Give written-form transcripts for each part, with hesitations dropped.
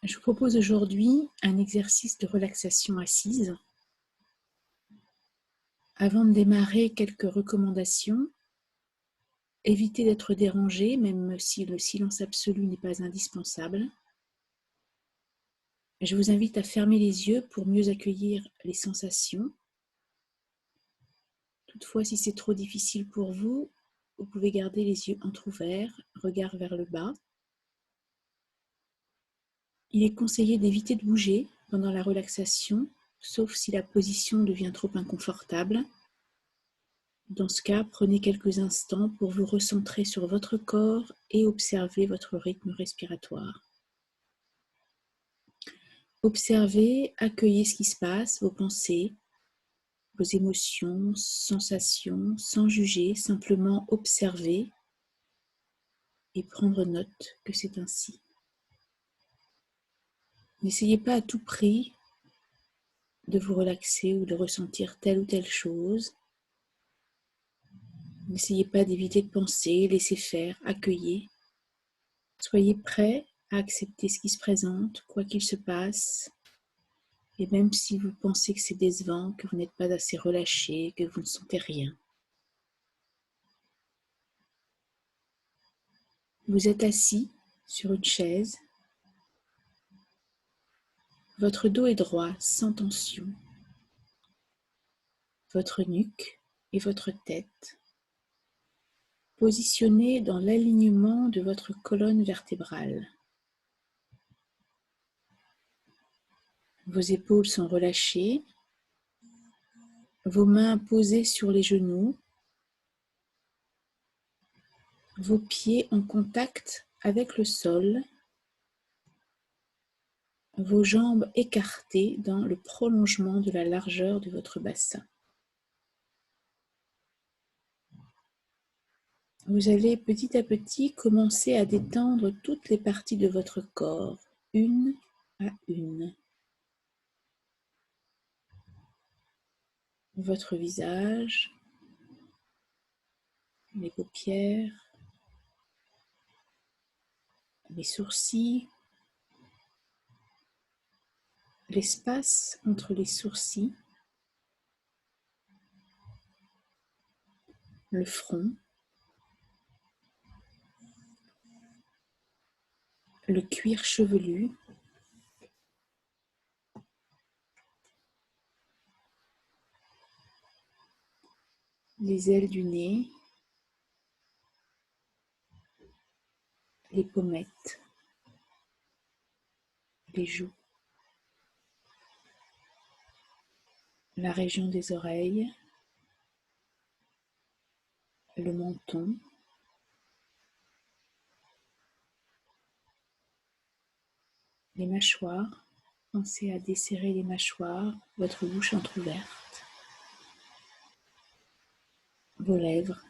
Je vous propose aujourd'hui un exercice de relaxation assise. Avant de démarrer, quelques recommandations. Évitez d'être dérangé, même si le silence absolu n'est pas indispensable. Je vous invite à fermer les yeux pour mieux accueillir les sensations. Toutefois, si c'est trop difficile pour vous, vous pouvez garder les yeux entrouverts, regard vers le bas. Il est conseillé d'éviter de bouger pendant la relaxation, sauf si la position devient trop inconfortable. Dans ce cas, prenez quelques instants pour vous recentrer sur votre corps et observer votre rythme respiratoire. Observez, accueillez ce qui se passe, vos pensées, vos émotions, sensations, sans juger, simplement observer et prendre note que c'est ainsi. N'essayez pas à tout prix de vous relaxer ou de ressentir telle ou telle chose. N'essayez pas d'éviter de penser, laissez faire, accueillez. Soyez prêt à accepter ce qui se présente, quoi qu'il se passe. Et même si vous pensez que c'est décevant, que vous n'êtes pas assez relâché, que vous ne sentez rien. Vous êtes assis sur une chaise. Votre dos est droit, sans tension. Votre nuque et votre tête positionnés dans l'alignement de votre colonne vertébrale. Vos épaules sont relâchées, vos mains posées sur les genoux, vos pieds en contact avec le sol, vos jambes écartées dans le prolongement de la largeur de votre bassin. Vous allez petit à petit commencer à détendre toutes les parties de votre corps, une à une. Votre visage, les paupières, les sourcils, l'espace entre les sourcils, le front, le cuir chevelu, les ailes du nez, les pommettes, les joues, la région des oreilles, le menton, les mâchoires. Pensez à desserrer les mâchoires, votre bouche entrouverte, vos lèvres.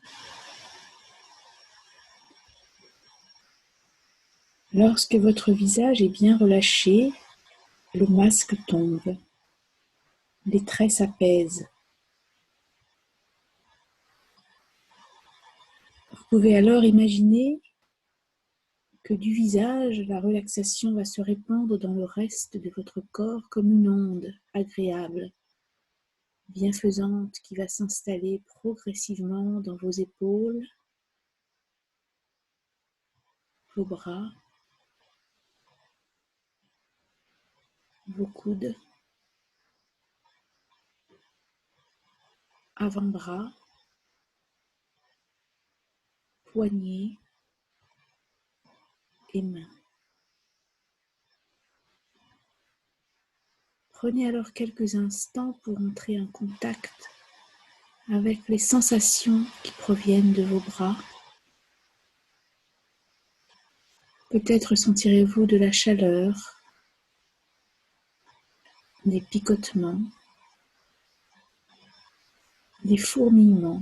Lorsque votre visage est bien relâché, le masque tombe, les traits s'apaisent. Vous pouvez alors imaginer que du visage, la relaxation va se répandre dans le reste de votre corps comme une onde agréable, bienfaisante qui va s'installer progressivement dans vos épaules, vos bras, vos coudes, avant-bras, poignets et mains. Prenez alors quelques instants pour entrer en contact avec les sensations qui proviennent de vos bras. Peut-être sentirez-vous de la chaleur, des picotements, des fourmillements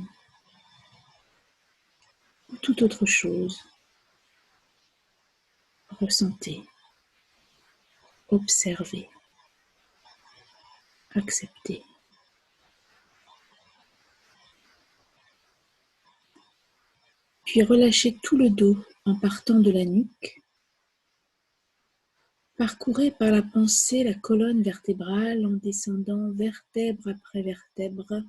ou toute autre chose. Ressentez, observez, acceptez. Puis relâchez tout le dos en partant de la nuque Parcourez par la pensée la colonne vertébrale en descendant vertèbre après vertèbre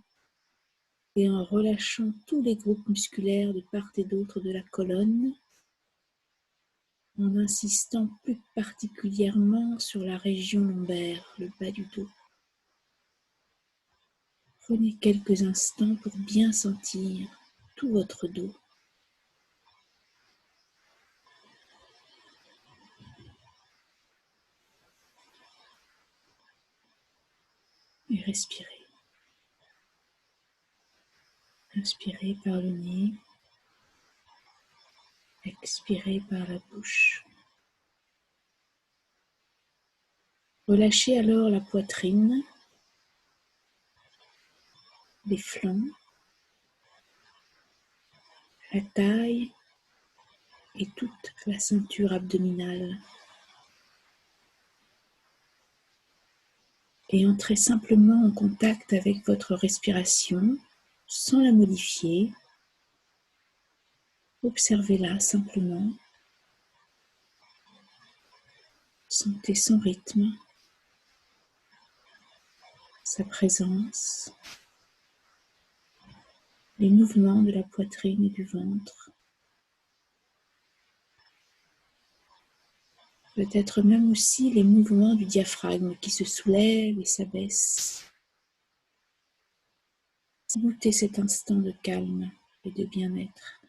et en relâchant tous les groupes musculaires de part et d'autre de la colonne, en insistant plus particulièrement sur la région lombaire, le bas du dos. Prenez quelques instants pour bien sentir tout votre dos. Et respirez. Inspirez par le nez, expirez par la bouche. Relâchez alors la poitrine, les flancs, la taille et toute la ceinture abdominale. Et entrez simplement en contact avec votre respiration sans la modifier. Observez-la simplement. Sentez son rythme, sa présence, les mouvements de la poitrine et du ventre. Peut-être même aussi les mouvements du diaphragme qui se soulève et s'abaisse. Goûtez cet instant de calme et de bien-être.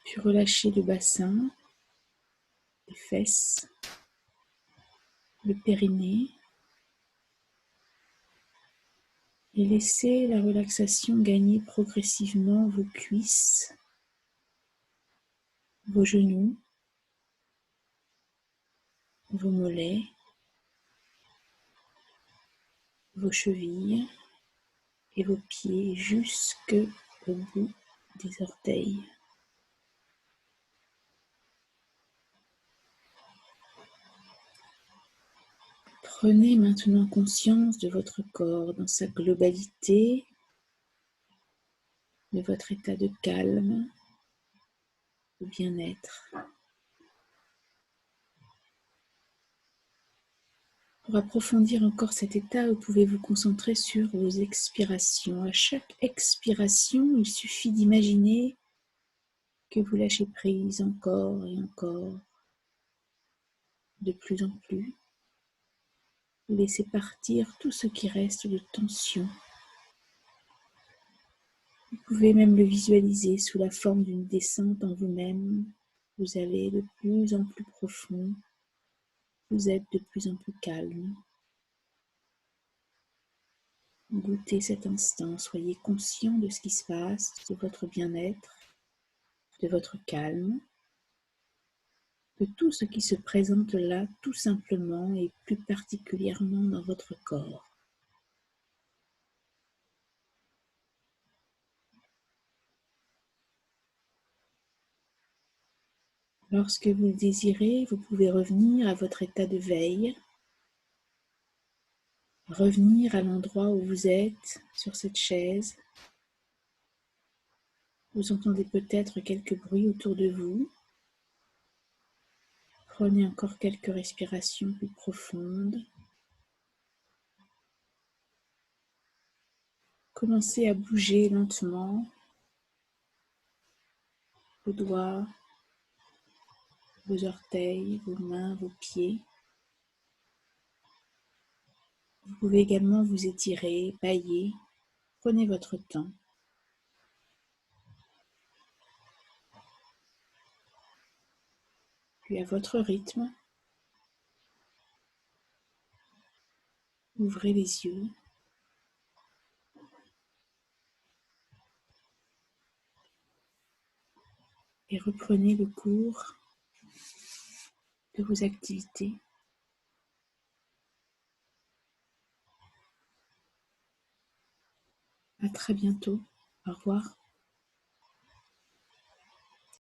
Puis relâchez le bassin, les fesses, le périnée et laissez la relaxation gagner progressivement vos cuisses, vos genoux, vos mollets, vos chevilles et vos pieds jusqu'au bout des orteils. Prenez maintenant conscience de votre corps dans sa globalité, de votre état de calme, de bien-être. Pour approfondir encore cet état, vous pouvez vous concentrer sur vos expirations. À chaque expiration, il suffit d'imaginer que vous lâchez prise encore et encore, de plus en plus. Vous laissez partir tout ce qui reste de tension. Vous pouvez même le visualiser sous la forme d'une descente en vous-même. Vous allez de plus en plus profond. Vous êtes de plus en plus calme. Goûtez cet instant, soyez conscient de ce qui se passe, de votre bien-être, de votre calme, de tout ce qui se présente là tout simplement et plus particulièrement dans votre corps. Lorsque vous le désirez, vous pouvez revenir à votre état de veille, revenir à l'endroit où vous êtes, sur cette chaise. Vous entendez peut-être quelques bruits autour de vous. Prenez encore quelques respirations plus profondes. Commencez à bouger lentement vos doigts, vos orteils, vos mains, vos pieds. Vous pouvez également vous étirer, bâiller. Prenez votre temps. Puis à votre rythme, ouvrez les yeux. Et reprenez le cours de vos activités. À très bientôt. Au revoir.